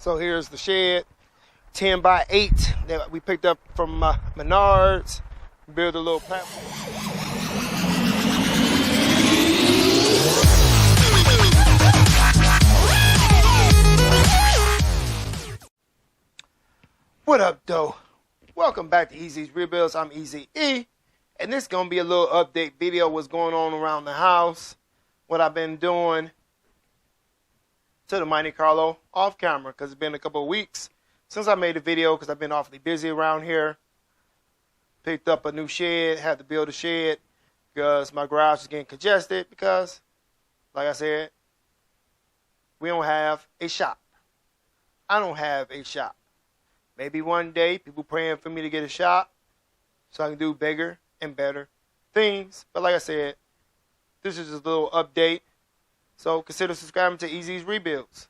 So here's the shed, 10 by 8 that we picked up from Menards. Build a little platform. What up, though? Welcome back to Easy's Rebuilds. I'm Easy E, and this is going to be a little update video. What's going on around the house, what I've been doing to the Monte Carlo off camera, because it's been a couple of weeks since I made a video because I've been awfully busy around here. Picked up a new shed, had to build a shed because my garage is getting congested because, like I said, we don't have a shop. I don't have a shop. Maybe one day, people praying for me to get a shop so I can do bigger and better things. But like I said, this is just a little update. So consider subscribing to Easy's Rebuilds.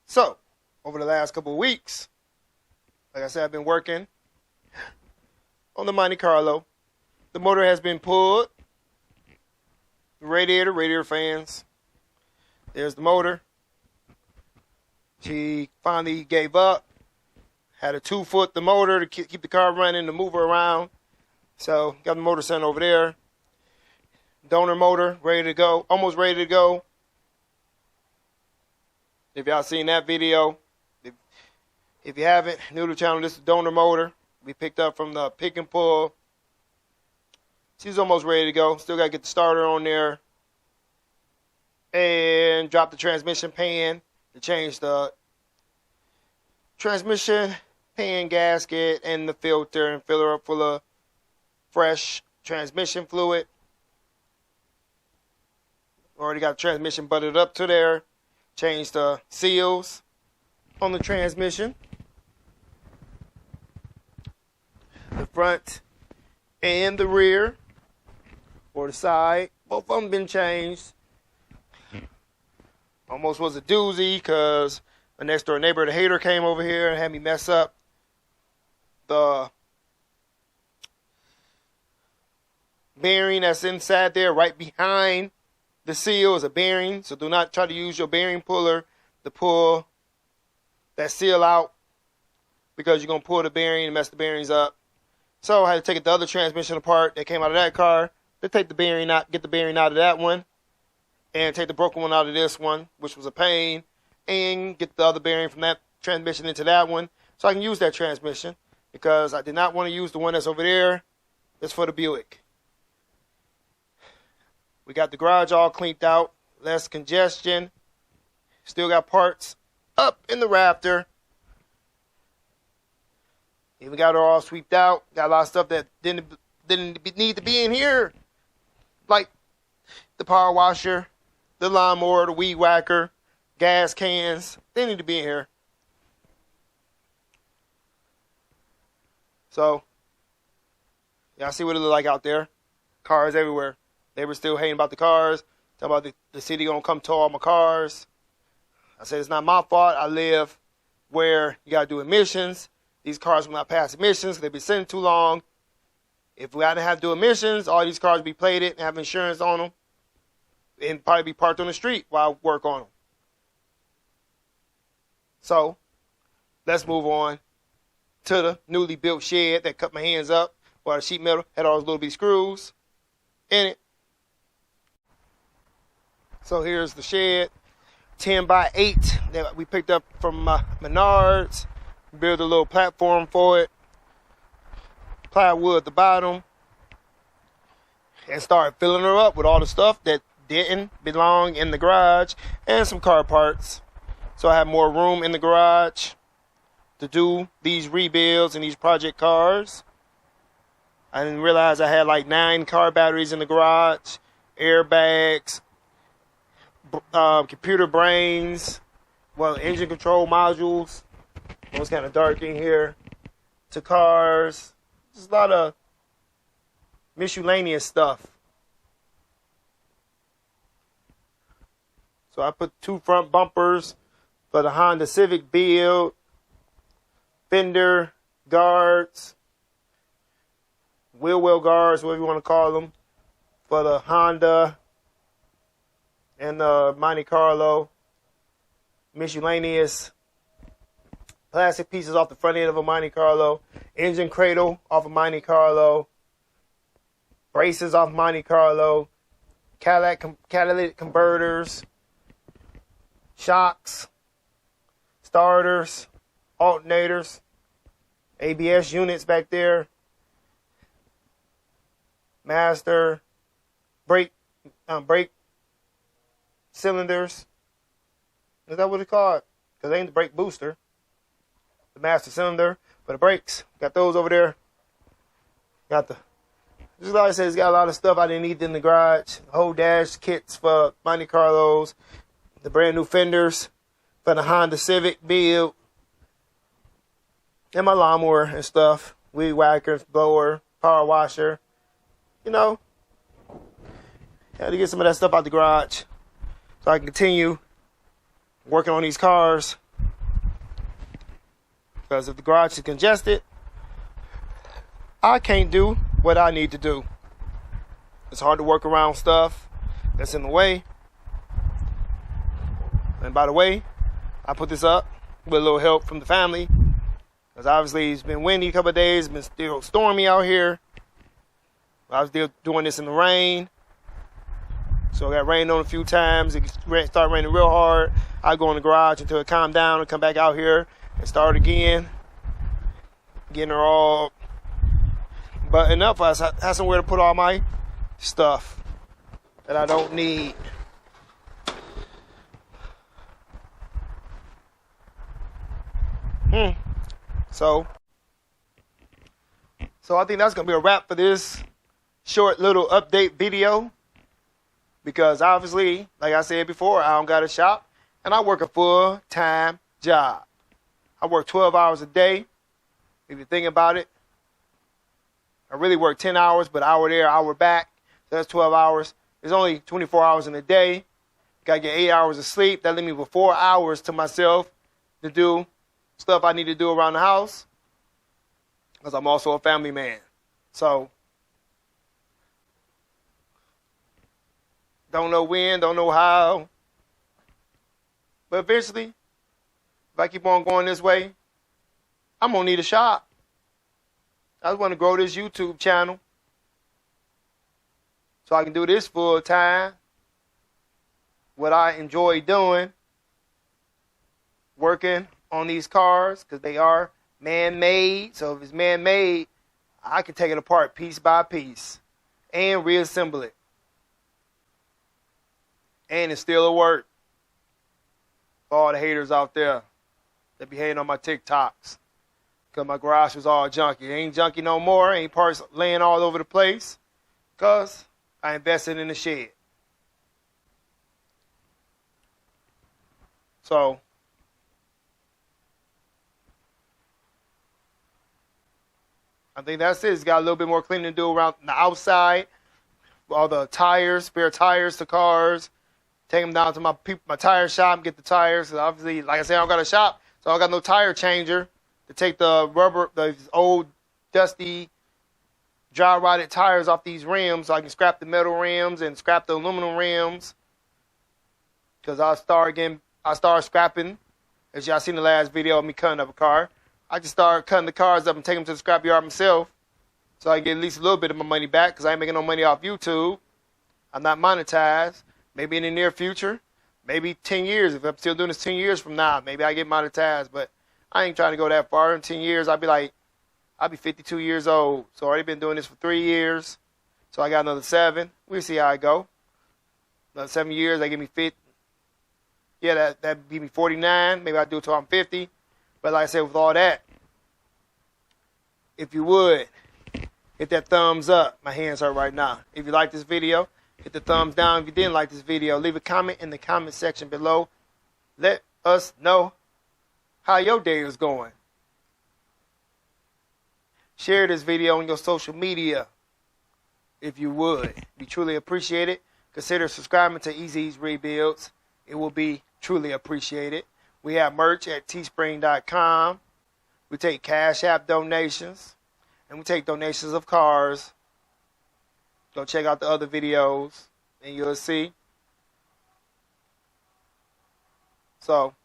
So, over the last couple of weeks, like I said, I've been working on the Monte Carlo. The motor has been pulled. The radiator fans. There's the motor. She finally gave up. Had a 2-foot the motor to keep the car running, to move her around. So, got the motor sent over there. Donor motor, ready to go. Almost ready to go. If y'all seen that video. If you haven't, new to the channel, this is the donor motor. We picked up from the pick and pull. She's almost ready to go. Still got to get the starter on there. And drop the transmission pan to change the transmission pan gasket and the filter and fill her up full of fresh transmission fluid. Already got the transmission butted up to there. Changed the seals on the transmission. The front and the rear, or the side, both of them been changed. Almost was a doozy because my next door neighbor, the hater, came over here and had me mess up the bearing that's inside there. Right behind the seal is a bearing, so do not try to use your bearing puller to pull that seal out, because you're going to pull the bearing and mess the bearings up. So I had to take the other transmission apart that came out of that car to take the bearing out, get the bearing out of that one, and take the broken one out of this one, which was a pain, and get the other bearing from that transmission into that one so I can use that transmission, because I did not want to use the one that's over there. It's for the Buick. We got the garage all cleaned out, less congestion. Still got parts up in the rafter. Even got it all sweeped out. Got a lot of stuff that didn't need to be in here, like the power washer, the lawnmower, the weed whacker, gas cans. They need to be in here. So, y'all see what it look like out there. Cars everywhere. They were still hating about the cars. Talking about the city gonna come tow all my cars. I said, it's not my fault. I live where you gotta do emissions. These cars will not pass emissions because they've been sitting too long. If we hadn't have to do emissions, all these cars would be plated and have insurance on them, and probably be parked on the street while I work on them. So, let's move on to the newly built shed that cut my hands up, while the sheet metal had all those little bitty screws in it. So here's the shed, 10 by 8 that we picked up from Menards. Build a little platform for it, plywood at the bottom, and start filling her up with all the stuff that didn't belong in the garage and some car parts. So I have more room in the garage to do these rebuilds and these project cars. I didn't realize I had like 9 car batteries in the garage, airbags, computer brains, engine control modules. It was kind of dark in here. To cars. Just a lot of miscellaneous stuff. So I put 2 front bumpers for the Honda Civic build. Fender guards. Wheel well guards, whatever you want to call them. For the Honda and the Monte Carlo. miscellaneous plastic pieces off the front end of a Monte Carlo, engine cradle off of Monte Carlo, braces off Monte Carlo, catalytic converters, shocks, starters, alternators, ABS units back there, master brake cylinders. Is that what it's called? Because it ain't the brake booster. The master cylinder for the brakes. Got those over there. Got the, just like I said, it's got a lot of stuff I didn't need in the garage. Whole dash kits for Monte Carlos. The brand new fenders for the Honda Civic build. And my lawnmower and stuff. Weed whacker, blower, power washer. You know, had to get some of that stuff out the garage so I can continue working on these cars. Because if the garage is congested, I can't do what I need to do. It's hard to work around stuff that's in the way. And by the way, I put this up with a little help from the family. Because obviously it's been windy a couple of days. It's been still stormy out here. I was still doing this in the rain. So I got rained on a few times. It started raining real hard. I go in the garage until it calmed down and come back out here and start again. Getting her all buttoned up. I have somewhere to put all my stuff that I don't need. So I think that's going to be a wrap for this short little update video. Because obviously, like I said before, I don't got a shop. And I work a full-time job. I work 12 hours a day. If you think about it, I really work 10 hours, but hour there, hour back. So that's 12 hours. There's only 24 hours in a day. Got to get 8 hours of sleep. That leaves me with 4 hours to myself to do stuff I need to do around the house. Because I'm also a family man. So, don't know when, don't know how. But eventually, if I keep on going this way, I'm going to need a shop. I just want to grow this YouTube channel so I can do this full time. What I enjoy doing, working on these cars, because they are man-made. So if it's man-made, I can take it apart piece by piece and reassemble it. And it's still a work. For all the haters out there that be hating on my TikToks. Because my garage was all junky. It ain't junky no more. Ain't parts laying all over the place. Because I invested in the shed. So, I think that's it. It's got a little bit more cleaning to do around the outside. All the tires, spare tires to cars. Take them down to my tire shop and get the tires. Obviously, like I said, I don't got a shop, so I don't got no tire changer to take the old, dusty, dry-rotted tires off these rims so I can scrap the metal rims and scrap the aluminum rims. Because I started scrapping. As y'all seen the last video of me cutting up a car. I just started cutting the cars up and taking them to the scrap yard myself so I get at least a little bit of my money back because I ain't making no money off YouTube. I'm not monetized. Maybe in the near future, maybe 10 years. If I'm still doing this 10 years from now, maybe I get monetized. But I ain't trying to go that far. In 10 years, I'll be 52 years old. So I already been doing this for 3 years. So I got another 7. We'll see how I go. Another 7 years, they give me 50. Yeah, that give me 49. Maybe I'll do it till I'm 50. But like I said, with all that, if you would, hit that thumbs up. My hands hurt right now. If you like this video, hit the thumbs down. If you didn't like this video, leave a comment in the comment section below. Let us know how your day is going. Share this video on your social media if you would. We truly appreciate it. Consider subscribing to Easy's Rebuilds. It will be truly appreciated. We have merch at teespring.com. We take Cash App donations. And we take donations of cars. Go check out the other videos. And you'll see. So,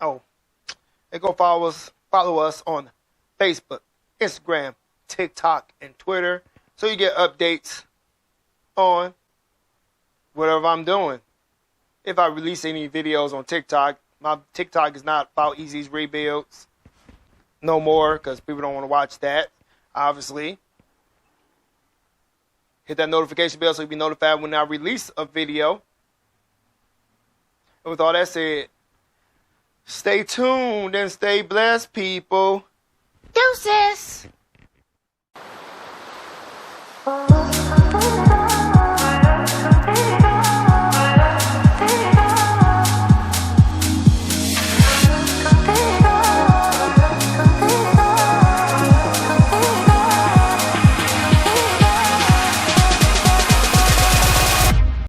Oh, and go follow us on Facebook, Instagram, TikTok, and Twitter, so you get updates on whatever I'm doing. If I release any videos on TikTok, my TikTok is not about Easy's rebuilds no more, because people don't want to watch that, obviously. Hit that notification bell so you'll be notified when I release a video. And with all that said, stay tuned and stay blessed, people. Deuces!